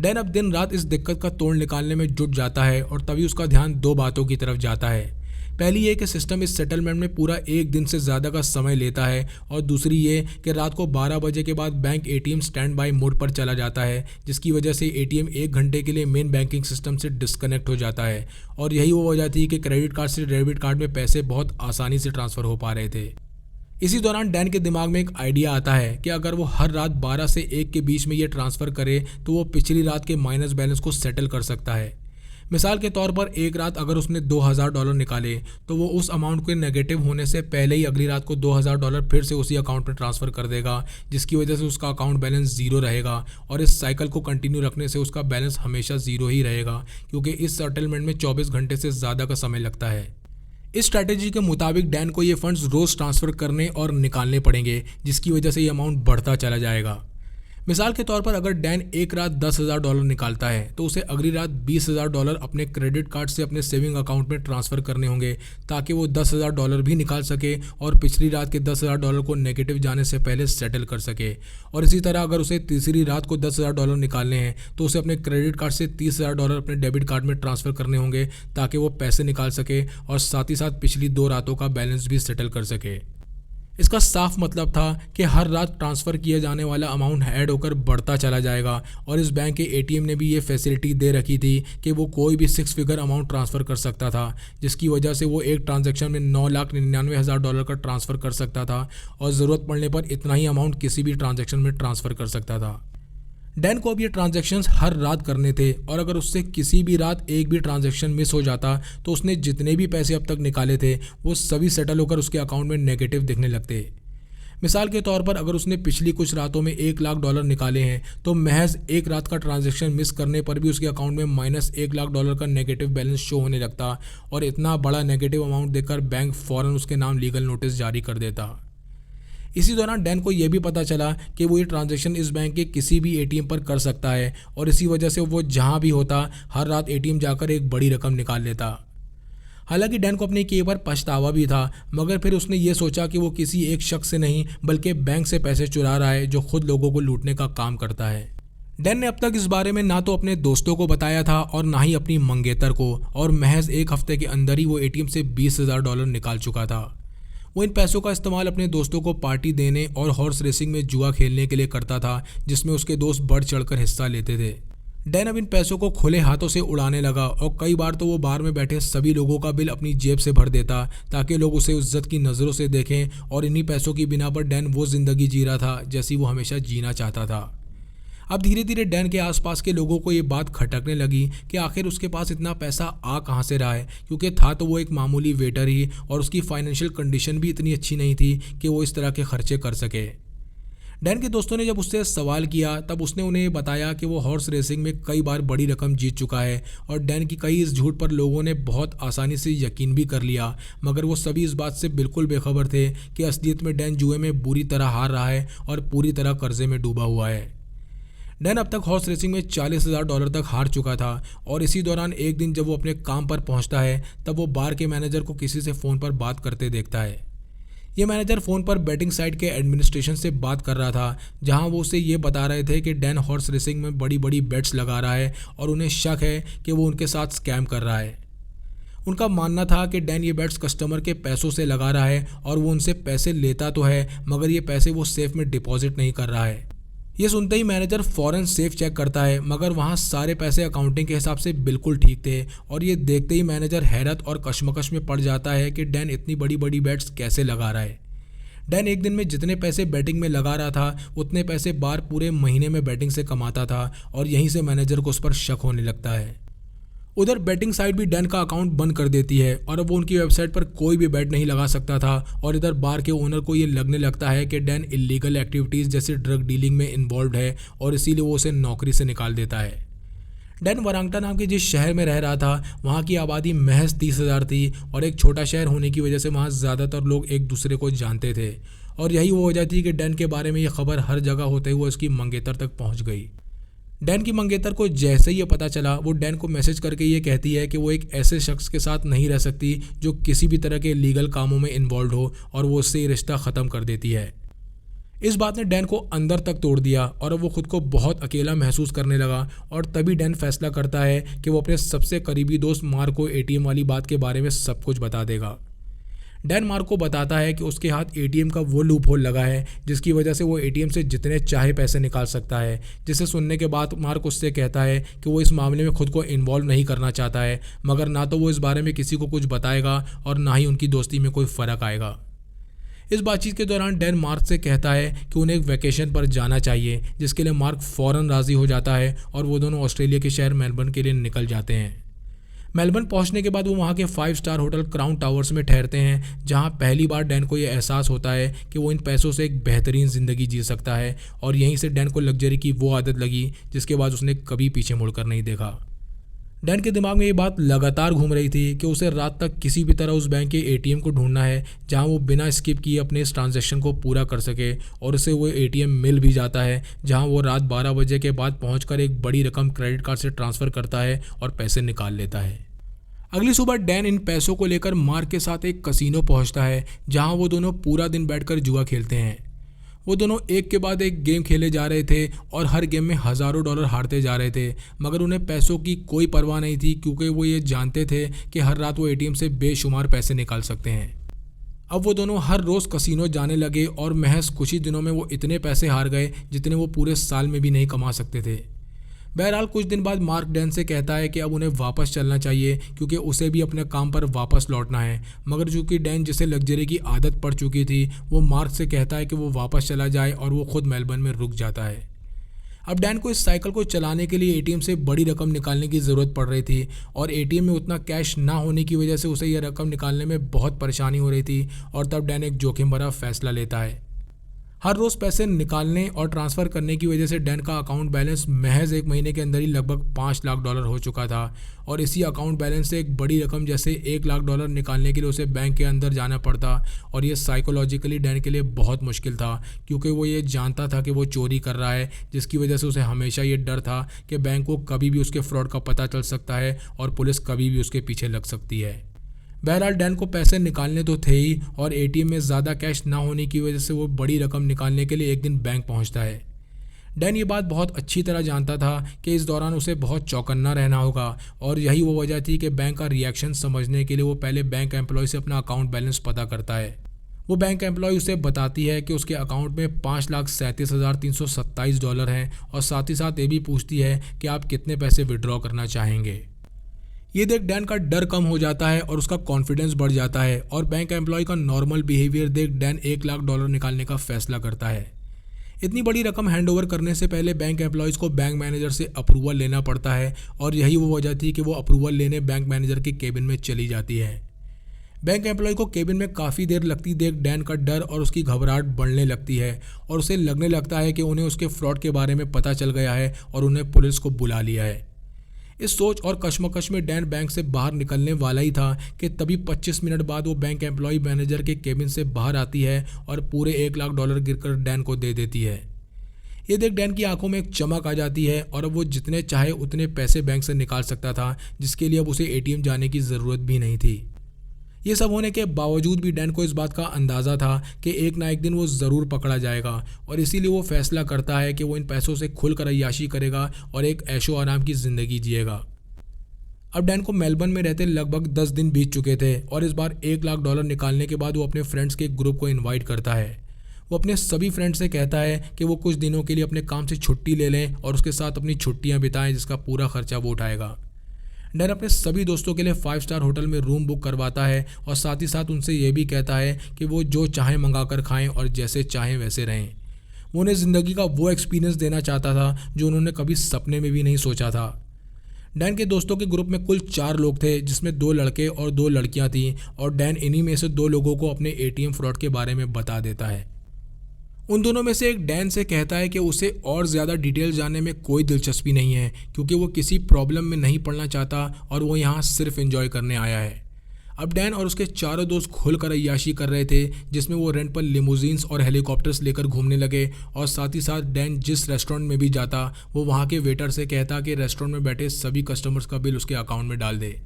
डैन अब दिन रात इस दिक्कत का तोड़ निकालने में जुट जाता है, और तभी उसका ध्यान दो बातों की तरफ जाता है। पहली ये कि सिस्टम इस सेटलमेंट में पूरा एक दिन से ज़्यादा का समय लेता है, और दूसरी ये कि रात को 12 बजे के बाद bank ATM stand by mode पर चला जाता है, जिसकी वजह से एटीएम 1 घंटे के लिए मेन बैंकिंग सिस्टम से डिस्कनेक्ट हो जाता है। और यही वो वजह थी कि क्रेडिट कार्ड से डेबिट कार्ड में पैसे बहुत आसानी से ट्रांसफ़र हो पा रहे थे। इसी दौरान डैन के दिमाग में एक आइडिया आता है कि अगर वो हर रात 12 से 1 के बीच में ये ट्रांसफ़र करे तो वो पिछली रात के माइनस बैलेंस को सेटल कर सकता है। मिसाल के तौर पर एक रात अगर उसने $2000 निकाले तो वो उस अमाउंट के नेगेटिव होने से पहले ही अगली रात को $2000 फिर से उसी अकाउंट में ट्रांसफ़र कर देगा, जिसकी वजह से उसका अकाउंट बैलेंस ज़ीरो रहेगा और इस साइकिल को कंटिन्यू रखने से उसका बैलेंस हमेशा ज़ीरो ही रहेगा, क्योंकि इस सेटलमेंट में 24 घंटे से ज़्यादा का समय लगता है। इस स्ट्रैटेजी के मुताबिक डैन को ये फंड्स रोज़ ट्रांसफ़र करने और निकालने पड़ेंगे, जिसकी वजह से ये अमाउंट बढ़ता चला जाएगा। मिसाल के तौर पर अगर डैन एक रात $10,000 निकालता है तो उसे अगली रात $20,000 अपने क्रेडिट कार्ड से अपने सेविंग अकाउंट में ट्रांसफ़र करने होंगे, ताकि वो $10,000 भी निकाल सके और पिछली रात के $10,000 को नेगेटिव जाने से पहले सेटल कर सके। और इसी तरह अगर उसे तीसरी रात को $10,000 निकालने हैं तो उसे अपने क्रेडिट कार्ड से $30,000 अपने डेबिट कार्ड में ट्रांसफ़र करने होंगे, ताकि वो पैसे निकाल सके और साथ ही साथ पिछली 2 रातों का बैलेंस भी सेटल कर सके। इसका साफ मतलब था कि हर रात ट्रांसफ़र किया जाने वाला अमाउंट ऐड होकर बढ़ता चला जाएगा और इस बैंक के एटीएम ने भी ये फैसिलिटी दे रखी थी कि वो कोई भी 6 फिगर अमाउंट ट्रांसफ़र कर सकता था, जिसकी वजह से वो एक ट्रांजैक्शन में $9,99,000 का ट्रांसफ़र कर सकता था और ज़रूरत पड़ने पर इतना ही अमाउंट किसी भी ट्रांजैक्शन में ट्रांसफ़र कर सकता था। डैन को अब ये ट्रांजैक्शंस हर रात करने थे और अगर उससे किसी भी रात एक भी ट्रांजैक्शन मिस हो जाता तो उसने जितने भी पैसे अब तक निकाले थे वो सभी सेटल होकर उसके अकाउंट में नेगेटिव दिखने लगते। मिसाल के तौर पर अगर उसने पिछली कुछ रातों में $1,00,000 निकाले हैं तो महज एक रात का ट्रांजैक्शन मिस करने पर भी उसके अकाउंट में -$1,00,000 का नेगेटिव बैलेंस शो होने लगता और इतना बड़ा नेगेटिव अमाउंट देखकर बैंक फ़ौरन उसके नाम लीगल नोटिस जारी कर देता। इसी दौरान डैन को यह भी पता चला कि वो ये ट्रांजैक्शन इस बैंक के किसी भी एटीएम पर कर सकता है और इसी वजह से वो जहां भी होता हर रात एटीएम जाकर एक बड़ी रकम निकाल लेता। हालांकि डैन को अपने किए पर पछतावा भी था, मगर फिर उसने ये सोचा कि वो किसी एक शख्स से नहीं बल्कि बैंक से पैसे चुरा रहा है जो खुद लोगों को लूटने का काम करता है। डैन ने अब तक इस बारे में ना तो अपने दोस्तों को बताया था और ना ही अपनी मंगेतर को, और महज एक हफ्ते के अंदर ही वो एटीएम से $20,000 निकाल चुका था। वो इन पैसों का इस्तेमाल अपने दोस्तों को पार्टी देने और हॉर्स रेसिंग में जुआ खेलने के लिए करता था, जिसमें उसके दोस्त बढ़ चढ़कर हिस्सा लेते थे। डैन अब इन पैसों को खुले हाथों से उड़ाने लगा और कई बार तो वो बार में बैठे सभी लोगों का बिल अपनी जेब से भर देता ताकि लोग उसे इज्जत की नज़रों से देखें, और इन्हीं पैसों की बिना पर डैन वो ज़िंदगी जी रहा था जैसी वो हमेशा जीना चाहता था। अब धीरे धीरे डैन के आसपास के लोगों को ये बात खटकने लगी कि आखिर उसके पास इतना पैसा आ कहाँ से रहा है, क्योंकि था तो वो एक मामूली वेटर ही और उसकी फाइनेंशियल कंडीशन भी इतनी अच्छी नहीं थी कि वो इस तरह के खर्चे कर सके। डैन के दोस्तों ने जब उससे सवाल किया तब उसने उन्हें बताया कि वो हॉर्स रेसिंग में कई बार बड़ी रकम जीत चुका है, और डैन की कई इस झूठ पर लोगों ने बहुत आसानी से यकीन भी कर लिया, मगर वो सभी इस बात से बिल्कुल बेखबर थे कि असलियत में डैन जुए में बुरी तरह हार रहा है और पूरी तरह कर्जे में डूबा हुआ है। डैन अब तक हॉर्स रेसिंग में $40,000 तक हार चुका था, और इसी दौरान एक दिन जब वो अपने काम पर पहुंचता है तब वो बार के मैनेजर को किसी से फ़ोन पर बात करते देखता है। ये मैनेजर फ़ोन पर बैटिंग साइट के एडमिनिस्ट्रेशन से बात कर रहा था, जहां वो उसे ये बता रहे थे कि डैन हॉर्स रेसिंग में बड़ी बड़ी बेट्स लगा रहा है और उन्हें शक है कि वो उनके साथ स्कैम कर रहा है। उनका मानना था कि डैन ये बेट्स कस्टमर के पैसों से लगा रहा है और वो उनसे पैसे लेता तो है, मगर ये पैसे वो सेफ में डिपॉजिट नहीं कर रहा है। ये सुनते ही मैनेजर फ़ौरन सेफ चेक करता है, मगर वहाँ सारे पैसे अकाउंटिंग के हिसाब से बिल्कुल ठीक थे, और ये देखते ही मैनेजर हैरत और कशमकश में पड़ जाता है कि डैन इतनी बड़ी बड़ी बेट्स कैसे लगा रहा है। डैन एक दिन में जितने पैसे बैटिंग में लगा रहा था उतने पैसे बार पूरे महीने में बैटिंग से कमाता था, और यहीं से मैनेजर को उस पर शक होने लगता है। उधर बैटिंग साइट भी डैन का अकाउंट बंद कर देती है और अब वो उनकी वेबसाइट पर कोई भी बैट नहीं लगा सकता था, और इधर बार के ओनर को ये लगने लगता है कि डैन इलीगल एक्टिविटीज़ जैसे ड्रग डीलिंग में इन्वॉल्व है, और इसीलिए वो उसे नौकरी से निकाल देता है। डैन वरांगटा नाम के जिस शहर में रह रहा था वहाँ की आबादी महज 30,000 थी, और एक छोटा शहर होने की वजह से वहाँ ज़्यादातर लोग एक दूसरे को जानते थे, और यही वो वजह थी कि डैन के बारे में ये खबर हर जगह होते हुए उसकी मंगेतर तक पहुँच गई। डैन की मंगेतर को जैसे ही ये पता चला वो डैन को मैसेज करके ये कहती है कि वो एक ऐसे शख्स के साथ नहीं रह सकती जो किसी भी तरह के लीगल कामों में इन्वॉल्व हो, और वो उससे ये रिश्ता ख़त्म कर देती है। इस बात ने डैन को अंदर तक तोड़ दिया और अब वो खुद को बहुत अकेला महसूस करने लगा, और तभी डैन फैसला करता है कि वो अपने सबसे करीबी दोस्त मार्क को एटीएम वाली बात के बारे में सब कुछ बता देगा। डैन मार्क को बताता है कि उसके हाथ एटीएम का वो लूप होल लगा है जिसकी वजह से वो एटीएम से जितने चाहे पैसे निकाल सकता है, जिसे सुनने के बाद मार्क उससे कहता है कि वो इस मामले में खुद को इन्वॉल्व नहीं करना चाहता है, मगर ना तो वो इस बारे में किसी को कुछ बताएगा और ना ही उनकी दोस्ती में कोई फ़र्क आएगा। इस बातचीत के दौरान डैन मार्क से कहता है कि उन्हें एक वैकेशन पर जाना चाहिए, जिसके लिए मार्क फ़ौरन राज़ी हो जाता है और वो दोनों ऑस्ट्रेलिया के शहर मेलबर्न के लिए निकल जाते हैं। मेलबर्न पहुंचने के बाद वो वहाँ के 5 स्टार होटल क्राउन टावर्स में ठहरते हैं, जहाँ पहली बार डैन को ये एहसास होता है कि वो इन पैसों से एक बेहतरीन ज़िंदगी जी सकता है। और यहीं से डैन को लग्जरी की वो आदत लगी जिसके बाद उसने कभी पीछे मुड़कर नहीं देखा। डैन के दिमाग में ये बात लगातार घूम रही थी कि उसे रात तक किसी भी तरह उस बैंक के एटीएम को ढूंढना है जहां वो बिना स्किप किए अपने इस ट्रांजैक्शन को पूरा कर सके। और उसे वो एटीएम मिल भी जाता है, जहां वो रात 12 बजे के बाद पहुंचकर एक बड़ी रकम क्रेडिट कार्ड से ट्रांसफ़र करता है और पैसे निकाल लेता है। अगली सुबह डैन इन पैसों को लेकर मार्क के साथ एक कसिनो पहुंचता है, जहां वो दोनों पूरा दिन बैठकर जुआ खेलते हैं। वो दोनों एक के बाद एक गेम खेले जा रहे थे और हर गेम में हज़ारों डॉलर हारते जा रहे थे, मगर उन्हें पैसों की कोई परवाह नहीं थी, क्योंकि वो ये जानते थे कि हर रात वो एटीएम से बेशुमार पैसे निकाल सकते हैं। अब वो दोनों हर रोज़ कसिनो जाने लगे और महज कुछ ही दिनों में वो इतने पैसे हार गए जितने वो पूरे साल में भी नहीं कमा सकते थे। बहरहाल कुछ दिन बाद मार्क डैन से कहता है कि अब उन्हें वापस चलना चाहिए, क्योंकि उसे भी अपने काम पर वापस लौटना है। मगर चूंकि डैन जिसे लग्जरी की आदत पड़ चुकी थी, वो मार्क से कहता है कि वो वापस चला जाए और वो खुद मेलबर्न में रुक जाता है। अब डैन को इस साइकिल को चलाने के लिए एटीएम से बड़ी रकम निकालने की ज़रूरत पड़ रही थी और एटीएम में उतना कैश ना होने की वजह से उसे यह रकम निकालने में बहुत परेशानी हो रही थी। और तब डैन एक जोखिम भरा फैसला लेता है। हर रोज़ पैसे निकालने और ट्रांसफ़र करने की वजह से डैन का अकाउंट बैलेंस महज एक महीने के अंदर ही लगभग $5 लाख हो चुका था। और इसी अकाउंट बैलेंस से एक बड़ी रकम जैसे $1 लाख निकालने के लिए उसे बैंक के अंदर जाना पड़ता। और ये साइकोलॉजिकली डैन के लिए बहुत मुश्किल था, क्योंकि वो ये जानता था कि वो चोरी कर रहा है, जिसकी वजह से उसे हमेशा ये डर था कि बैंक को कभी भी उसके फ्रॉड का पता चल सकता है और पुलिस कभी भी उसके पीछे लग सकती है। बहरहाल डैन को पैसे निकालने तो थे ही, और एटीएम में ज़्यादा कैश ना होने की वजह से वो बड़ी रकम निकालने के लिए एक दिन बैंक पहुंचता है। डैन ये बात बहुत अच्छी तरह जानता था कि इस दौरान उसे बहुत चौकन्ना रहना होगा, और यही वो वजह थी कि बैंक का रिएक्शन समझने के लिए वो पहले बैंक एम्प्लॉय से अपना अकाउंट बैलेंस पता करता है। वो बैंक एम्प्लॉय उसे बताती है कि उसके अकाउंट में $5,37,327 हैं, और साथ ही साथ ये भी पूछती है कि आप कितने पैसे विड्रॉ करना चाहेंगे। ये देख डैन का डर कम हो जाता है और उसका कॉन्फिडेंस बढ़ जाता है, और बैंक एम्प्लॉय का नॉर्मल बिहेवियर देख डैन $1 लाख निकालने का फैसला करता है। इतनी बड़ी रकम हैंडओवर करने से पहले बैंक एम्प्लॉयज़ को बैंक मैनेजर से अप्रूवल लेना पड़ता है, और यही वो वजह थी कि वो अप्रूवल लेने बैंक मैनेजर के केबिन में चली जाती है। बैंक एम्प्लॉय को केबिन में काफ़ी देर लगती देख डैन का डर और उसकी घबराहट बढ़ने लगती है, और उसे लगने लगता है कि उन्हें उसके फ्रॉड के बारे में पता चल गया है और उन्हें पुलिस को बुला लिया है। इस सोच और कश्मकश में डैन बैंक से बाहर निकलने वाला ही था कि तभी 25 मिनट बाद वो बैंक एम्प्लॉय मैनेजर के केबिन से बाहर आती है और पूरे $1 लाख गिरकर डैन को दे देती है। ये देख डैन की आंखों में एक चमक आ जाती है, और अब वो जितने चाहे उतने पैसे बैंक से निकाल सकता था, जिसके लिए अब उसे एटीएम जाने की ज़रूरत भी नहीं थी। ये सब होने के बावजूद भी डैन को इस बात का अंदाज़ा था कि एक ना एक दिन वो ज़रूर पकड़ा जाएगा, और इसीलिए वो फैसला करता है कि वो इन पैसों से खुलकर अय्याशी करेगा और एक ऐशो आराम की ज़िंदगी जिएगा। अब डैन को मेलबर्न में रहते लगभग 10 दिन बीत चुके थे, और इस बार $1 लाख निकालने के बाद वो अपने फ्रेंड्स के एक ग्रुप को इन्वाइट करता है। वो अपने सभी फ्रेंड्स से कहता है कि वो कुछ दिनों के लिए अपने काम से छुट्टी ले लें और उसके साथ अपनी छुट्टियाँ बिताएं, जिसका पूरा खर्चा वो उठाएगा। डैन अपने सभी दोस्तों के लिए 5 स्टार होटल में रूम बुक करवाता है, और साथ ही साथ उनसे ये भी कहता है कि वो जो चाहें मंगाकर खाएं और जैसे चाहें वैसे रहें। वो उन्हें ज़िंदगी का वो एक्सपीरियंस देना चाहता था जो उन्होंने कभी सपने में भी नहीं सोचा था। डैन के दोस्तों के ग्रुप में कुल 4 लोग थे, जिसमें 2 लड़के और 2 लड़कियां थीं, और डैन इन्हीं में से 2 लोगों को अपने एटीएम फ्रॉड के बारे में बता देता है। उन दोनों में से एक डैन से कहता है कि उसे और ज़्यादा डिटेल जानने में कोई दिलचस्पी नहीं है, क्योंकि वो किसी प्रॉब्लम में नहीं पड़ना चाहता और वो यहाँ सिर्फ एंजॉय करने आया है। अब डैन और उसके चारों दोस्त खुलकर अय्याशी कर रहे थे, जिसमें वो रेंट पर लिमोजीन्स और हेलीकॉप्टर्स लेकर घूमने लगे, और साथ ही साथ डैन जिस रेस्टोरेंट में भी जाता वो वहाँ के वेटर से कहता कि रेस्टोरेंट में बैठे सभी कस्टमर्स का बिल उसके अकाउंट में डाल दे।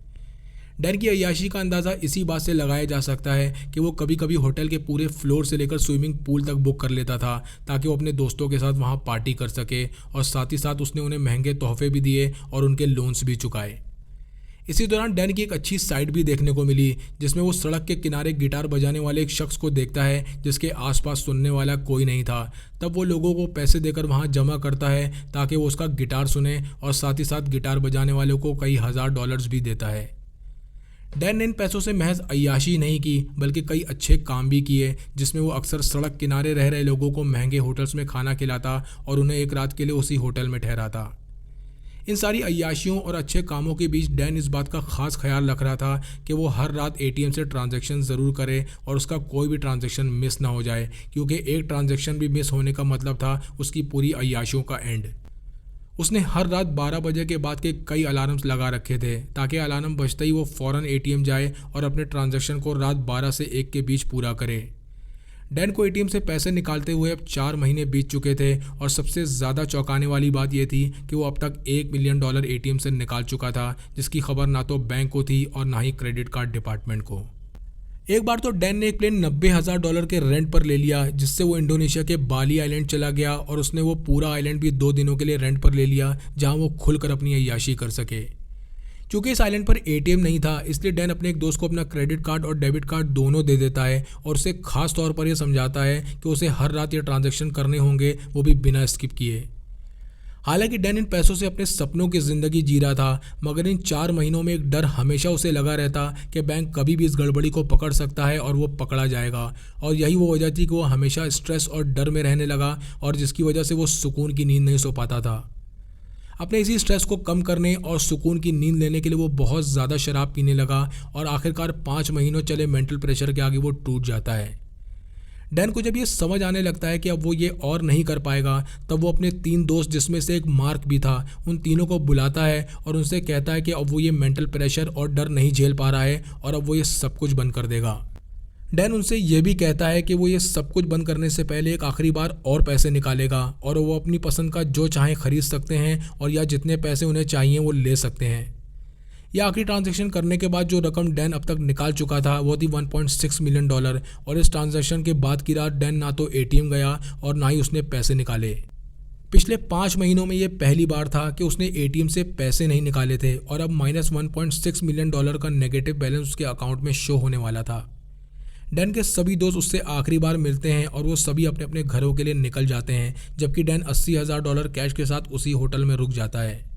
डैन की अय्याशी का अंदाज़ा इसी बात से लगाया जा सकता है कि वो कभी कभी होटल के पूरे फ्लोर से लेकर स्विमिंग पूल तक बुक कर लेता था, ताकि वो अपने दोस्तों के साथ वहाँ पार्टी कर सके, और साथ ही साथ उसने उन्हें महंगे तोहफे भी दिए और उनके लोन्स भी चुकाए। इसी दौरान डैन की एक अच्छी साइट भी देखने को मिली, जिसमें वो सड़क के किनारे गिटार बजाने वाले एक शख्स को देखता है जिसके आसपास सुनने वाला कोई नहीं था। तब वो लोगों को पैसे देकर वहाँ जमा करता है ताकि वो उसका गिटार सुने, और साथ ही साथ गिटार बजाने वालों को कई $1000 भी देता है। डैन ने इन पैसों से महज अय्याशी नहीं की, बल्कि कई अच्छे काम भी किए, जिसमें वो अक्सर सड़क किनारे रह रहे लोगों को महंगे होटल्स में खाना खिलाता और उन्हें एक रात के लिए उसी होटल में ठहराता। इन सारी अय्याशियों और अच्छे कामों के बीच डैन इस बात का खास ख्याल रख रहा था कि वो हर रात एटीएम से ट्रांजैक्शन ज़रूर करे और उसका कोई भी ट्रांजैक्शन मिस ना हो जाए, क्योंकि एक ट्रांजैक्शन भी मिस होने का मतलब था उसकी पूरी अय्याशियों का एंड। उसने हर रात 12 बजे के बाद के कई अलार्म्स लगा रखे थे ताकि अलार्म बजते ही वो फ़ौरन एटीएम जाए और अपने ट्रांजैक्शन को रात 12 से 1 के बीच पूरा करे। डैन को एटीएम से पैसे निकालते हुए अब 4 महीने बीत चुके थे और सबसे ज़्यादा चौंकाने वाली बात यह थी कि वो अब तक $1 मिलियन एटीएम से निकाल चुका था, जिसकी खबर ना तो बैंक को थी और ना ही क्रेडिट कार्ड डिपार्टमेंट को। एक बार तो डैन ने एक प्लेन $90,000 के रेंट पर ले लिया, जिससे वो इंडोनेशिया के बाली आइलैंड चला गया और उसने वो पूरा आइलैंड भी 2 दिनों के लिए रेंट पर ले लिया, जहां वो खुलकर अपनी अय्याशी कर सके। क्योंकि इस आइलैंड पर एटीएम नहीं था, इसलिए डैन अपने एक दोस्त को अपना क्रेडिट कार्ड और डेबिट कार्ड दोनों दे देता है और उसे खास तौर पर यह समझाता है कि उसे हर रात ये ट्रांजैक्शन करने होंगे, वो भी बिना स्किप किए। हालांकि डैन इन पैसों से अपने सपनों की ज़िंदगी जी रहा था, मगर इन 4 महीनों में एक डर हमेशा उसे लगा रहता कि बैंक कभी भी इस गड़बड़ी को पकड़ सकता है और वो पकड़ा जाएगा। और यही वो वजह थी कि वो हमेशा स्ट्रेस और डर में रहने लगा और जिसकी वजह से वो सुकून की नींद नहीं सो पाता था। अपने इसी स्ट्रेस को कम करने और सुकून की नींद लेने के लिए वो बहुत ज़्यादा शराब पीने लगा और आखिरकार 5 महीनों चले मेंटल प्रेशर के आगे वो टूट जाता है। डैन को जब ये समझ आने लगता है कि अब वो ये और नहीं कर पाएगा, तब वो अपने 3 दोस्त, जिसमें से एक मार्क भी था, उन तीनों को बुलाता है और उनसे कहता है कि अब वो ये मेंटल प्रेशर और डर नहीं झेल पा रहा है और अब वो ये सब कुछ बंद कर देगा। डैन उनसे ये भी कहता है कि वो ये सब कुछ बंद करने से पहले एक आखिरी बार और पैसे निकालेगा और वो अपनी पसंद का जो चाहे खरीद सकते हैं और या जितने पैसे उन्हें चाहिए वो ले सकते हैं। यह आखिरी ट्रांजैक्शन करने के बाद जो रकम डैन अब तक निकाल चुका था वो थी $1.6 मिलियन और इस ट्रांजैक्शन के बाद की रात डैन ना तो एटीएम गया और ना ही उसने पैसे निकाले। पिछले 5 महीनों में ये पहली बार था कि उसने एटीएम से पैसे नहीं निकाले थे और अब -$1.6 मिलियन का नेगेटिव बैलेंस उसके अकाउंट में शो होने वाला था। डैन के सभी दोस्त उससे आखिरी बार मिलते हैं और वो सभी अपने अपने घरों के लिए निकल जाते हैं, जबकि डैन $80,000 कैश के साथ उसी होटल में रुक जाता है।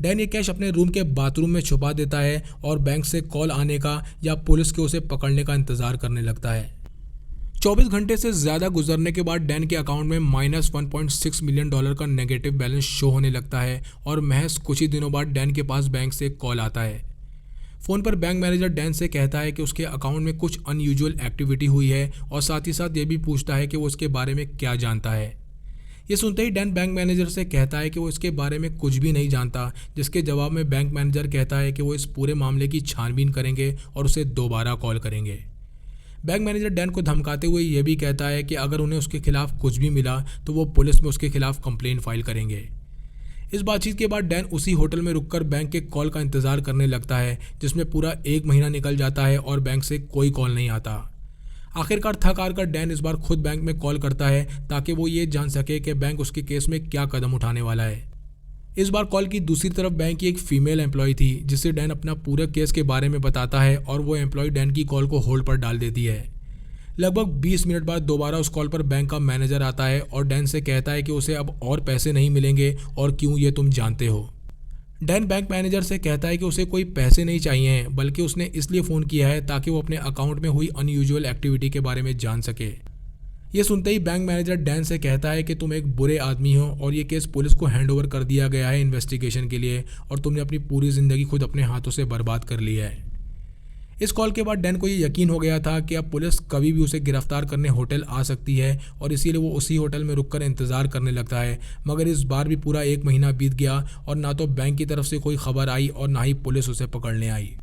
डैन ये कैश अपने रूम के बाथरूम में छुपा देता है और बैंक से कॉल आने का या पुलिस के उसे पकड़ने का इंतज़ार करने लगता है। 24 घंटे से ज़्यादा गुजरने के बाद डैन के अकाउंट में -$1.6 मिलियन का नेगेटिव बैलेंस शो होने लगता है और महज कुछ ही दिनों बाद डैन के पास बैंक से कॉल आता है। फ़ोन पर बैंक मैनेजर डैन से कहता है कि उसके अकाउंट में कुछ अनयूजुअल एक्टिविटी हुई है और साथ ही साथ ये भी पूछता है कि वो उसके बारे में क्या जानता है। ये सुनते ही डैन बैंक मैनेजर से कहता है कि वो इसके बारे में कुछ भी नहीं जानता, जिसके जवाब में बैंक मैनेजर कहता है कि वो इस पूरे मामले की छानबीन करेंगे और उसे दोबारा कॉल करेंगे। बैंक मैनेजर डैन को धमकाते हुए ये भी कहता है कि अगर उन्हें उसके खिलाफ कुछ भी मिला तो वो पुलिस में उसके खिलाफ कंप्लेन फाइल करेंगे। इस बातचीत के बाद डैन उसी होटल में रुककर बैंक के कॉल का इंतज़ार करने लगता है, जिसमें पूरा 1 महीना निकल जाता है और बैंक से कोई कॉल नहीं आता। आखिरकार थक हार कर डैन इस बार खुद बैंक में कॉल करता है ताकि वो ये जान सके कि बैंक उसके केस में क्या कदम उठाने वाला है। इस बार कॉल की दूसरी तरफ बैंक की एक फीमेल एम्प्लॉय थी, जिससे डैन अपना पूरा केस के बारे में बताता है और वो एम्प्लॉय डैन की कॉल को होल्ड पर डाल देती है। लगभग 20 मिनट बाद दोबारा उस कॉल पर बैंक का मैनेजर आता है और डैन से कहता है कि उसे अब और पैसे नहीं मिलेंगे और क्यों ये तुम जानते हो। डैन बैंक मैनेजर से कहता है कि उसे कोई पैसे नहीं चाहिए हैं, बल्कि उसने इसलिए फ़ोन किया है ताकि वो अपने अकाउंट में हुई अनयूजुअल एक्टिविटी के बारे में जान सके। ये सुनते ही बैंक मैनेजर डैन से कहता है कि तुम एक बुरे आदमी हो और ये केस पुलिस को हैंडओवर कर दिया गया है इन्वेस्टिगेशन के लिए और तुमने अपनी पूरी ज़िंदगी खुद अपने हाथों से बर्बाद कर ली है। इस कॉल के बाद डैन को ये यकीन हो गया था कि अब पुलिस कभी भी उसे गिरफ्तार करने होटल आ सकती है और इसीलिए वो उसी होटल में रुककर इंतज़ार करने लगता है। मगर इस बार भी पूरा 1 महीना बीत गया और ना तो बैंक की तरफ से कोई खबर आई और ना ही पुलिस उसे पकड़ने आई।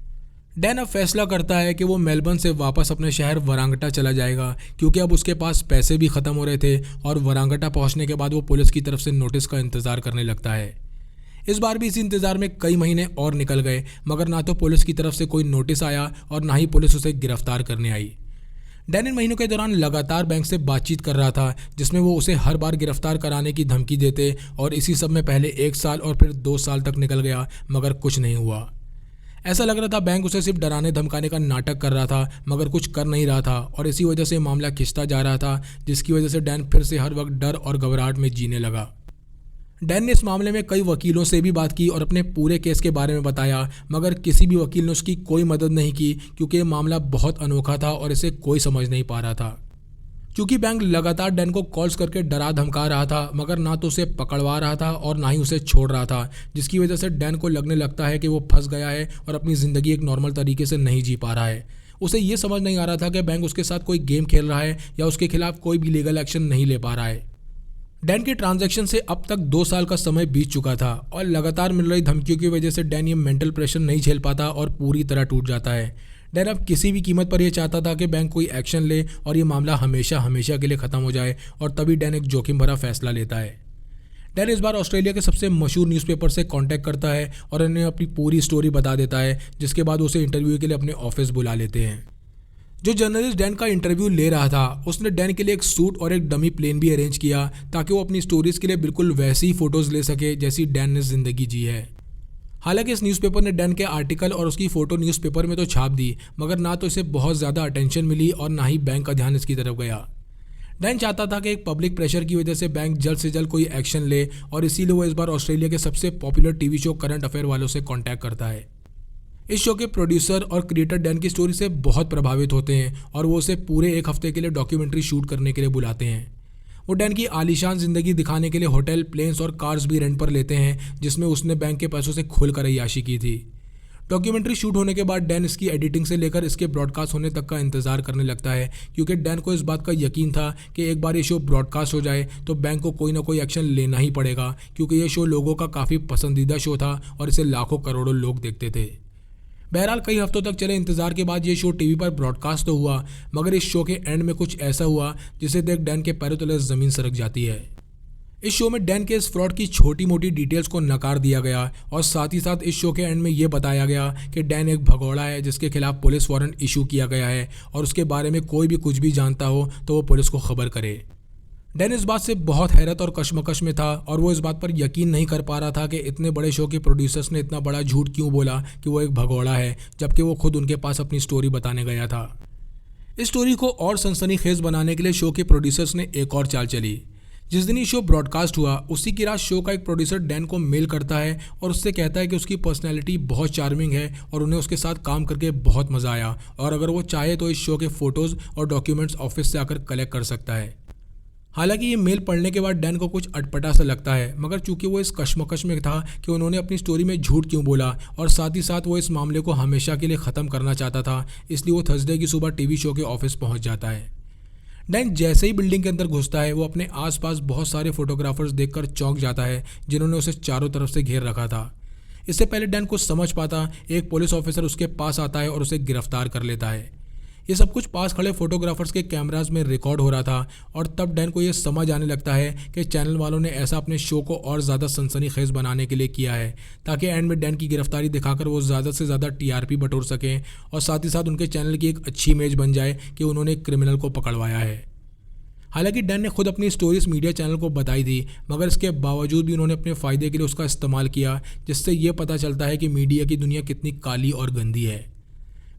डैन अब फैसला करता है कि वो मेलबर्न से वापस अपने शहर वरांगटा चला जाएगा, क्योंकि अब उसके पास पैसे भी ख़त्म हो रहे थे और वरांगटा पहुँचने के बाद वो पुलिस की तरफ से नोटिस का इंतज़ार करने लगता है। इस बार भी इसी इंतज़ार में कई महीने और निकल गए, मगर ना तो पुलिस की तरफ से कोई नोटिस आया और ना ही पुलिस उसे गिरफ्तार करने आई। डैन इन महीनों के दौरान लगातार बैंक से बातचीत कर रहा था, जिसमें वो उसे हर बार गिरफ्तार कराने की धमकी देते और इसी सब में पहले 1 साल और फिर 2 साल तक निकल गया, मगर कुछ नहीं हुआ। ऐसा लग रहा था बैंक उसे सिर्फ डराने धमकाने का नाटक कर रहा था, मगर कुछ कर नहीं रहा था और इसी वजह से मामला खिंचता जा रहा था, जिसकी वजह से डैन फिर से हर वक्त डर और घबराहट में जीने लगा। डैन ने इस मामले में कई वकीलों से भी बात की और अपने पूरे केस के बारे में बताया, मगर किसी भी वकील ने उसकी कोई मदद नहीं की, क्योंकि ये मामला बहुत अनोखा था और इसे कोई समझ नहीं पा रहा था। क्योंकि बैंक लगातार डैन को कॉल्स करके डरा धमका रहा था, मगर ना तो उसे पकड़वा रहा था और ना ही उसे छोड़ रहा था, जिसकी वजह से डैन को लगने लगता है कि वो फंस गया है और अपनी ज़िंदगी एक नॉर्मल तरीके से नहीं जी पा रहा है। उसे ये समझ नहीं आ रहा था कि बैंक उसके साथ कोई गेम खेल रहा है या उसके खिलाफ कोई भी लीगल एक्शन नहीं ले पा रहा है। डैन के ट्रांजैक्शन से अब तक 2 साल का समय बीत चुका था और लगातार मिल रही धमकियों की वजह से डैन ये मेंटल प्रेशर नहीं झेल पाता और पूरी तरह टूट जाता है। डैन अब किसी भी कीमत पर यह चाहता था कि बैंक कोई एक्शन ले और ये मामला हमेशा हमेशा के लिए ख़त्म हो जाए, और तभी डैन एक जोखिम भरा फैसला लेता है। डैन इस बार ऑस्ट्रेलिया के सबसे मशहूर न्यूज़पेपर से कांटेक्ट करता है और उन्हें अपनी पूरी स्टोरी बता देता है, जिसके बाद उसे इंटरव्यू के लिए अपने ऑफिस बुला लेते हैं। जो जर्नलिस्ट डैन का इंटरव्यू ले रहा था उसने डैन के लिए एक सूट और एक डमी प्लेन भी अरेंज किया ताकि वो अपनी स्टोरीज के लिए बिल्कुल वैसी ही फोटोज़ ले सके जैसी डैन ने ज़िंदगी जी है। हालांकि इस न्यूज़पेपर ने डैन के आर्टिकल और उसकी फ़ोटो न्यूज़पेपर में तो छाप दी, मगर ना तो इसे बहुत ज़्यादा अटेंशन मिली और ना ही बैंक का ध्यान इसकी तरफ गया। डैन चाहता था कि एक पब्लिक प्रेशर की वजह से बैंक जल्द से जल्द कोई एक्शन ले, और इसीलिए वो इस बार ऑस्ट्रेलिया के सबसे popular TV show current affair वालों से कॉन्टैक्ट करता है। इस शो के प्रोड्यूसर और क्रिएटर डैन की स्टोरी से बहुत प्रभावित होते हैं और वो उसे पूरे 1 हफ्ते के लिए डॉक्यूमेंट्री शूट करने के लिए बुलाते हैं। वो डैन की आलीशान ज़िंदगी दिखाने के लिए होटल, प्लेन्स और कार्स भी रेंट पर लेते हैं, जिसमें उसने बैंक के पैसों से खुलकर अय्याशी की थी। डॉक्यूमेंट्री शूट होने के बाद डैन इसकी एडिटिंग से लेकर इसके ब्रॉडकास्ट होने तक का इंतजार करने लगता है, क्योंकि डैन को इस बात का यकीन था कि एक बार ये शो ब्रॉडकास्ट हो जाए तो बैंक को कोई ना कोई एक्शन लेना ही पड़ेगा, क्योंकि ये शो लोगों का काफ़ी पसंदीदा शो था और इसे लाखों करोड़ों लोग देखते थे। बहरहाल कई हफ्तों तक चले इंतजार के बाद ये शो टीवी पर ब्रॉडकास्ट तो हुआ, मगर इस शो के एंड में कुछ ऐसा हुआ जिसे देख डैन के पैरों तले ज़मीन सरक जाती है। इस शो में डैन के इस फ्रॉड की छोटी मोटी डिटेल्स को नकार दिया गया और साथ ही साथ इस शो के एंड में ये बताया गया कि डैन एक भगोड़ा है जिसके खिलाफ पुलिस वारंट इशू किया गया है, और उसके बारे में कोई भी कुछ भी जानता हो तो वो पुलिस को खबर करे। डैन इस बात से बहुत हैरत और कश्मकश में था और वो इस बात पर यकीन नहीं कर पा रहा था कि इतने बड़े शो के प्रोड्यूसर्स ने इतना बड़ा झूठ क्यों बोला कि वो एक भगोड़ा है, जबकि वो खुद उनके पास अपनी स्टोरी बताने गया था। इस स्टोरी को और सनसनीखेज बनाने के लिए शो के प्रोड्यूसर्स ने एक और चाल चली। जिस दिन ये शो ब्रॉडकास्ट हुआ उसी की रात शो का एक प्रोड्यूसर डैन को मेल करता है और उससे कहता है कि उसकी पर्सनैलिटी बहुत चार्मिंग है और उन्हें उसके साथ काम करके बहुत मज़ा आया, और अगर वो चाहे तो इस शो के फ़ोटोज़ और डॉक्यूमेंट्स ऑफिस से आकर कलेक्ट कर सकता है। हालांकि ये मेल पढ़ने के बाद डैन को कुछ अटपटा सा लगता है, मगर चूंकि वो इस कश्मकश में था कि उन्होंने अपनी स्टोरी में झूठ क्यों बोला और साथ ही साथ वो इस मामले को हमेशा के लिए ख़त्म करना चाहता था, इसलिए वो थर्सडे की सुबह टीवी शो के ऑफिस पहुंच जाता है। डैन जैसे ही बिल्डिंग के अंदर घुसता है वो अपने आसपास बहुत सारे फोटोग्राफर्स देखकर चौंक जाता है जिन्होंने उसे चारों तरफ से घेर रखा था। इससे पहले डैन कुछ समझ पाता, एक पुलिस ऑफिसर उसके पास आता है और उसे गिरफ्तार कर लेता है। ये सब कुछ पास खड़े फोटोग्राफर्स के कैमराज में रिकॉर्ड हो रहा था, और तब डैन को ये समझ आने लगता है कि चैनल वालों ने ऐसा अपने शो को और ज़्यादा सनसनीखेज बनाने के लिए किया है ताकि एंड में डैन की गिरफ्तारी दिखाकर वो ज़्यादा से ज़्यादा टीआरपी बटोर सकें और साथ ही साथ उनके चैनल की एक अच्छी इमेज बन जाए कि उन्होंने एक क्रिमिनल को पकड़वाया है। हालांकि डैन ने खुद अपनी स्टोरीज मीडिया चैनल को बताई थी, मगर इसके बावजूद भी उन्होंने अपने फ़ायदे के लिए उसका इस्तेमाल किया, जिससे ये पता चलता है कि मीडिया की दुनिया कितनी काली और गंदी है।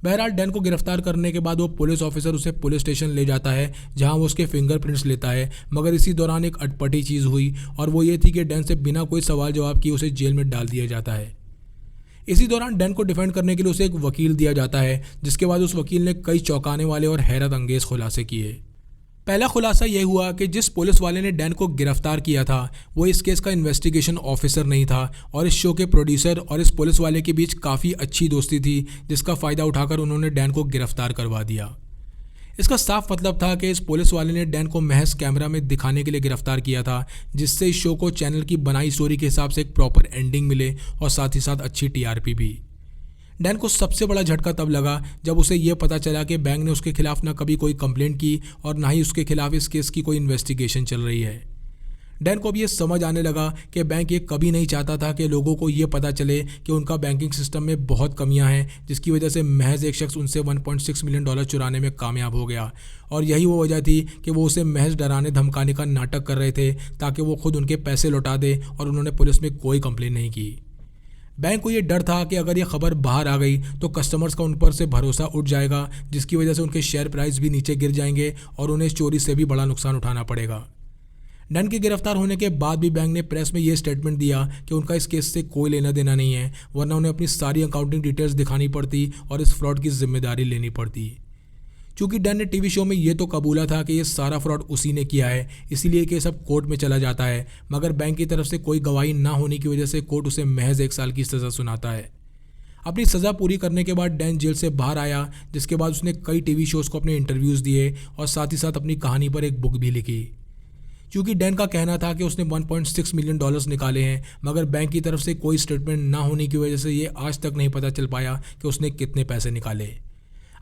बहरहाल डैन को गिरफ्तार करने के बाद वो पुलिस ऑफिसर उसे पुलिस स्टेशन ले जाता है जहां वो उसके फिंगरप्रिंट्स लेता है, मगर इसी दौरान एक अटपटी चीज़ हुई और वो ये थी कि डैन से बिना कोई सवाल जवाब किए उसे जेल में डाल दिया जाता है। इसी दौरान डैन को डिफेंड करने के लिए उसे एक वकील दिया जाता है, जिसके बाद उस वकील ने कई चौंकाने वाले और हैरत अंगेज खुलासे किए। पहला खुलासा यह हुआ कि जिस पुलिस वाले ने डैन को गिरफ्तार किया था वो इस केस का इन्वेस्टिगेशन ऑफिसर नहीं था, और इस शो के प्रोड्यूसर और इस पुलिस वाले के बीच काफ़ी अच्छी दोस्ती थी, जिसका फ़ायदा उठाकर उन्होंने डैन को गिरफ्तार करवा दिया। इसका साफ मतलब था कि इस पुलिस वाले ने डैन को महज कैमरा में दिखाने के लिए गिरफ्तार किया था, जिससे इस शो को चैनल की बनाई स्टोरी के हिसाब से एक प्रॉपर एंडिंग मिले और साथ ही साथ अच्छी टीआरपी भी। डैन को सबसे बड़ा झटका तब लगा जब उसे यह पता चला कि बैंक ने उसके खिलाफ ना कभी कोई कंप्लेंट की और ना ही उसके खिलाफ इस केस की कोई इन्वेस्टिगेशन चल रही है। डैन को अब ये समझ आने लगा कि बैंक ये कभी नहीं चाहता था कि लोगों को ये पता चले कि उनका बैंकिंग सिस्टम में बहुत कमियां हैं, जिसकी वजह से महज एक शख्स उनसे $1.6 मिलियन चुराने में कामयाब हो गया, और यही वो वजह थी कि वो उसे महज डराने धमकाने का नाटक कर रहे थे ताकि वो खुद उनके पैसे लौटा दे, और उन्होंने पुलिस में कोई कंप्लेन नहीं की। बैंक को ये डर था कि अगर ये खबर बाहर आ गई तो कस्टमर्स का उन पर से भरोसा उठ जाएगा, जिसकी वजह से उनके शेयर प्राइस भी नीचे गिर जाएंगे और उन्हें इस चोरी से भी बड़ा नुकसान उठाना पड़ेगा। डैन के गिरफ्तार होने के बाद भी बैंक ने प्रेस में ये स्टेटमेंट दिया कि उनका इस केस से कोई लेना देना नहीं है, वरना उन्हें अपनी सारी अकाउंटिंग डिटेल्स दिखानी पड़ती और इस फ्रॉड की जिम्मेदारी लेनी पड़ती। क्योंकि डैन ने टीवी शो में ये तो कबूला था कि ये सारा फ्रॉड उसी ने किया है, इसीलिए केस अब कोर्ट में चला जाता है। मगर बैंक की तरफ से कोई गवाही ना होने की वजह से कोर्ट उसे महज 1 साल की सज़ा सुनाता है। अपनी सज़ा पूरी करने के बाद डैन जेल से बाहर आया, जिसके बाद उसने कई टीवी शोज़ को अपने इंटरव्यूज़ दिए और साथ ही साथ अपनी कहानी पर एक बुक भी लिखी। क्योंकि डैन का कहना था कि उसने $1.6 मिलियन निकाले हैं, मगर बैंक की तरफ से कोई स्टेटमेंट ना होने की वजह से ये आज तक नहीं पता चल पाया कि उसने कितने पैसे निकाले।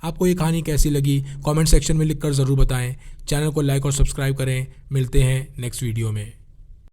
आपको ये कहानी कैसी लगी कमेंट सेक्शन में लिखकर ज़रूर बताएं। चैनल को लाइक और सब्सक्राइब करें। मिलते हैं नेक्स्ट वीडियो में।